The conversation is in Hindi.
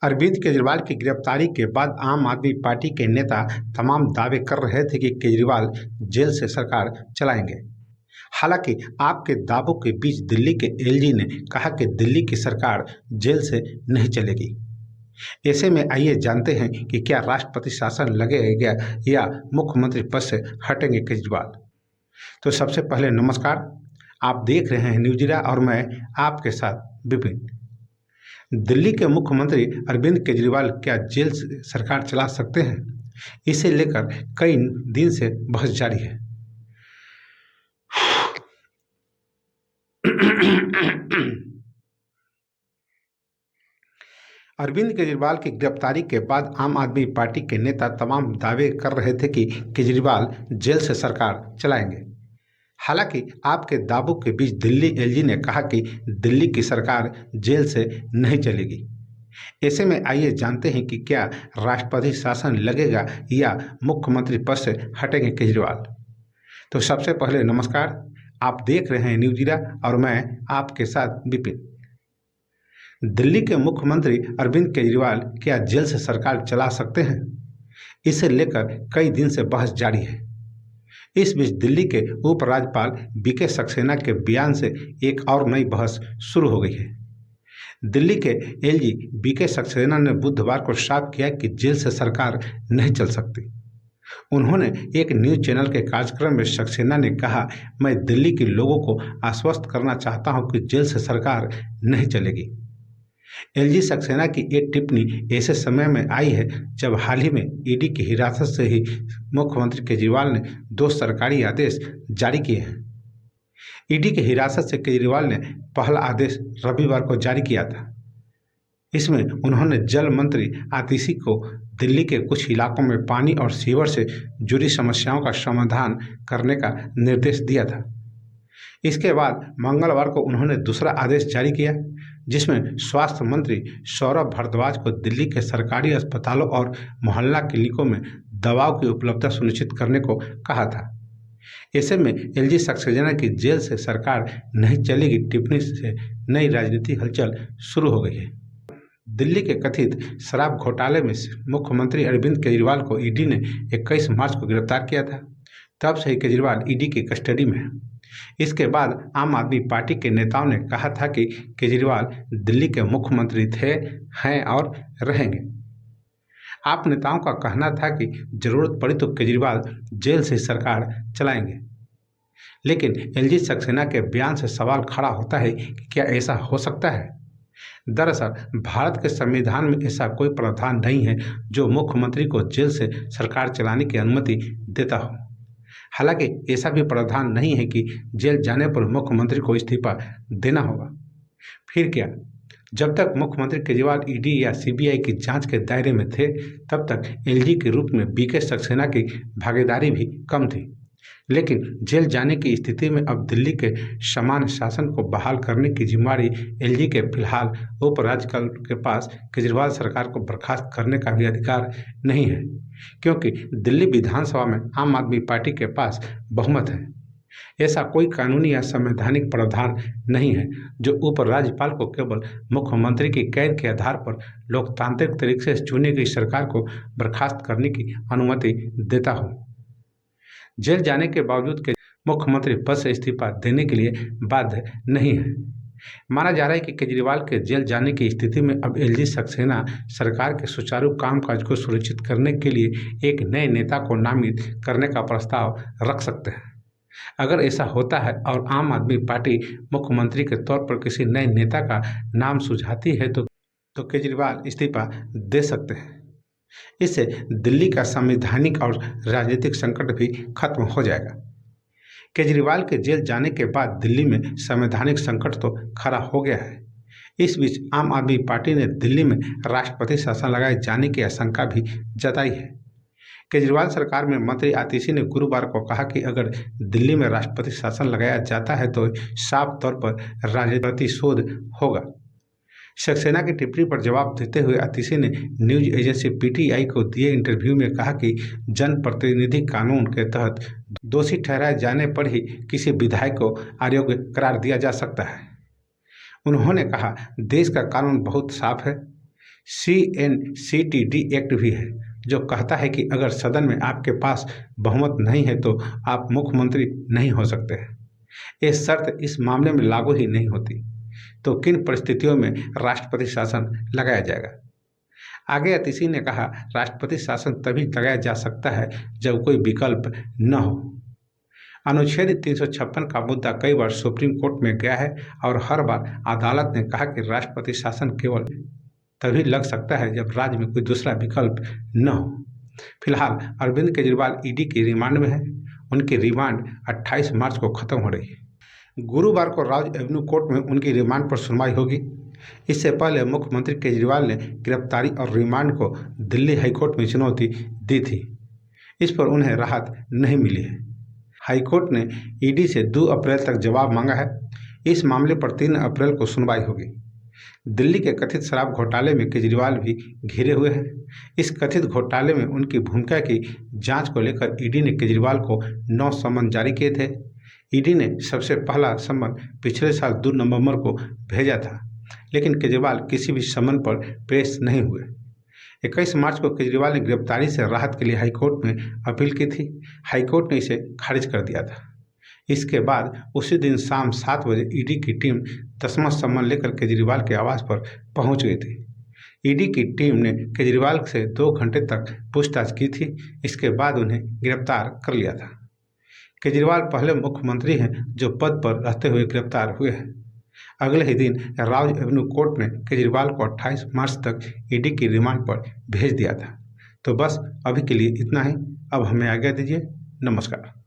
अरविंद केजरीवाल की गिरफ्तारी के बाद आम आदमी पार्टी के नेता तमाम दावे कर रहे थे कि केजरीवाल जेल से सरकार चलाएंगे। हालांकि आपके दावों के बीच दिल्ली के एलजी ने कहा कि दिल्ली की सरकार जेल से नहीं चलेगी। ऐसे में आइए जानते हैं कि क्या राष्ट्रपति शासन लगेगा या मुख्यमंत्री पद से हटेंगे केजरीवाल। तो सबसे पहले नमस्कार, आप देख रहे हैं न्यूज़ और मैं आपके साथ विपिन। दिल्ली के मुख्यमंत्री अरविंद केजरीवाल क्या जेल से सरकार चला सकते हैं, इसे लेकर कई दिन से बहस जारी है। अरविंद केजरीवाल की गिरफ्तारी के बाद आम आदमी पार्टी के नेता तमाम दावे कर रहे थे कि केजरीवाल जेल से सरकार चलाएंगे। हालांकि आपके दावों के बीच दिल्ली एलजी ने कहा कि दिल्ली की सरकार जेल से नहीं चलेगी। ऐसे में आइए जानते हैं कि क्या राष्ट्रपति शासन लगेगा या मुख्यमंत्री पद से हटेंगे केजरीवाल। तो सबसे पहले नमस्कार, आप देख रहे हैं न्यूज़ और मैं आपके साथ विपिन। दिल्ली के मुख्यमंत्री अरविंद केजरीवाल क्या जेल से सरकार चला सकते हैं, इसे लेकर कई दिन से बहस जारी है। इस बीच दिल्ली के उपराज्यपाल बीके सक्सेना के बयान से एक और नई बहस शुरू हो गई है। दिल्ली के एलजी बीके सक्सेना ने बुधवार को साफ किया कि जेल से सरकार नहीं चल सकती। उन्होंने एक न्यूज चैनल के कार्यक्रम में सक्सेना ने कहा, मैं दिल्ली के लोगों को आश्वस्त करना चाहता हूं कि जेल से सरकार नहीं चलेगी। एलजी सक्सेना की एक टिप्पणी ऐसे समय में आई है जब हाल ही में ईडी की हिरासत से ही मुख्यमंत्री केजरीवाल ने 2 सरकारी आदेश जारी किए हैं। ईडी की हिरासत से केजरीवाल ने पहला आदेश रविवार को जारी किया था। इसमें उन्होंने जल मंत्री आतिशी को दिल्ली के कुछ इलाकों में पानी और सीवर से जुड़ी समस्याओं का समाधान करने का निर्देश दिया था। इसके बाद मंगलवार को उन्होंने दूसरा आदेश जारी किया, जिसमें स्वास्थ्य मंत्री सौरभ भारद्वाज को दिल्ली के सरकारी अस्पतालों और मोहल्ला क्लिनिकों में दवाओं की उपलब्धता सुनिश्चित करने को कहा था। ऐसे में एलजी सक्सेना की जेल से सरकार नहीं चलेगी टिप्पणी से नई राजनीतिक हलचल शुरू हो गई है। दिल्ली के कथित शराब घोटाले में मुख्यमंत्री अरविंद केजरीवाल को ईडी ने 21 मार्च को गिरफ्तार किया था। तब से ही केजरीवाल ईडी की कस्टडी में है। इसके बाद आम आदमी पार्टी के नेताओं ने कहा था कि केजरीवाल दिल्ली के मुख्यमंत्री थे, हैं और रहेंगे। आप नेताओं का कहना था कि जरूरत पड़ी तो केजरीवाल जेल से सरकार चलाएंगे। लेकिन एलजी सक्सेना के बयान से सवाल खड़ा होता है कि क्या ऐसा हो सकता है। दरअसल भारत के संविधान में ऐसा कोई प्रावधान नहीं है जो मुख्यमंत्री को जेल से सरकार चलाने की अनुमति देता हो। हालांकि ऐसा भी प्रावधान नहीं है कि जेल जाने पर मुख्यमंत्री को इस्तीफा देना होगा। फिर क्या, जब तक मुख्यमंत्री केजरीवाल ईडी या सीबीआई की जांच के दायरे में थे, तब तक एलजी के रूप में बीके सक्सेना की भागीदारी भी कम थी। लेकिन जेल जाने की स्थिति में अब दिल्ली के समान शासन को बहाल करने की जिम्मेदारी एलजी के फिलहाल उपराज्यपाल के पास केजरीवाल सरकार को बर्खास्त करने का भी अधिकार नहीं है, क्योंकि दिल्ली विधानसभा में आम आदमी पार्टी के पास बहुमत है। ऐसा कोई कानूनी या संवैधानिक प्रावधान नहीं है जो उपराज्यपाल को केवल मुख्यमंत्री की कैद के आधार पर लोकतांत्रिक तरीके से चुनी गई सरकार को बर्खास्त करने की अनुमति देता हो। जेल जाने के बावजूद के मुख्यमंत्री पद से इस्तीफा देने के लिए बाध्य नहीं है। माना जा रहा है कि केजरीवाल के जेल जाने की स्थिति में अब एलजी सक्सेना सरकार के सुचारू कामकाज को सुनिश्चित करने के लिए एक नए नेता को नामित करने का प्रस्ताव रख सकते हैं। अगर ऐसा होता है और आम आदमी पार्टी मुख्यमंत्री के तौर पर किसी नए नेता का नाम सुझाती है तो केजरीवाल इस्तीफा दे सकते हैं। इससे दिल्ली का संवैधानिक और राजनीतिक संकट भी खत्म हो जाएगा। केजरीवाल के जेल जाने के बाद दिल्ली में संवैधानिक संकट तो खड़ा हो गया है। इस बीच आम आदमी पार्टी ने दिल्ली में राष्ट्रपति शासन लगाए जाने की आशंका भी जताई है। केजरीवाल सरकार में मंत्री आतिशी ने गुरुवार को कहा कि अगर दिल्ली में राष्ट्रपति शासन लगाया जाता है तो साफ तौर पर राजनीतिक शोध होगा। सक्सेना की टिप्पणी पर जवाब देते हुए आतिशी ने न्यूज एजेंसी पीटीआई को दिए इंटरव्यू में कहा कि जनप्रतिनिधि कानून के तहत दोषी ठहराए जाने पर ही किसी विधायक को अयोग्य करार दिया जा सकता है। उन्होंने कहा, देश का कानून बहुत साफ है। CNCTD एक्ट भी है जो कहता है कि अगर सदन में आपके पास बहुमत नहीं है तो आप मुख्यमंत्री नहीं हो सकते हैं। ये शर्त इस मामले में लागू ही नहीं होती। तो किन परिस्थितियों में राष्ट्रपति शासन लगाया जाएगा? आगे अतिशी ने कहा, राष्ट्रपति शासन तभी लगाया जा सकता है जब कोई विकल्प न हो। अनुच्छेद 356 का मुद्दा कई बार सुप्रीम कोर्ट में गया है और हर बार अदालत ने कहा कि राष्ट्रपति शासन केवल तभी लग सकता है जब राज्य में कोई दूसरा विकल्प न हो। फिलहाल अरविंद केजरीवाल ईडी की रिमांड में है। उनकी रिमांड 28 मार्च को खत्म हो रही है। गुरुवार को राज एवेन्यू कोर्ट में उनकी रिमांड पर सुनवाई होगी। इससे पहले मुख्यमंत्री केजरीवाल ने गिरफ्तारी और रिमांड को दिल्ली हाईकोर्ट में चुनौती दी थी। इस पर उन्हें राहत नहीं मिली है। हाईकोर्ट ने ईडी से 2 अप्रैल तक जवाब मांगा है। इस मामले पर 3 अप्रैल को सुनवाई होगी। दिल्ली के कथित शराब घोटाले में केजरीवाल भी घिरे हुए हैं। इस कथित घोटाले में उनकी भूमिका की जांच को लेकर ईडी ने केजरीवाल को 9 समन जारी किए थे। ईडी ने सबसे पहला समन पिछले साल 2 नवंबर को भेजा था, लेकिन केजरीवाल किसी भी समन पर पेश नहीं हुए। 21 मार्च को केजरीवाल ने गिरफ्तारी से राहत के लिए हाईकोर्ट में अपील की थी। हाईकोर्ट ने इसे खारिज कर दिया था। इसके बाद उसी दिन शाम 7 बजे ईडी की टीम 10वां सम्मन लेकर केजरीवाल के आवास पर पहुंच गई थी। ईडी की टीम ने केजरीवाल से 2 घंटे तक पूछताछ की थी। इसके बाद उन्हें गिरफ्तार कर लिया था। केजरीवाल पहले मुख्यमंत्री हैं जो पद पर रहते हुए गिरफ्तार हुए हैं। अगले ही दिन राज एवेन्यू कोर्ट ने केजरीवाल को 28 मार्च तक ईडी की रिमांड पर भेज दिया था। तो बस अभी के लिए इतना ही। अब हमें आज्ञा दीजिए। नमस्कार।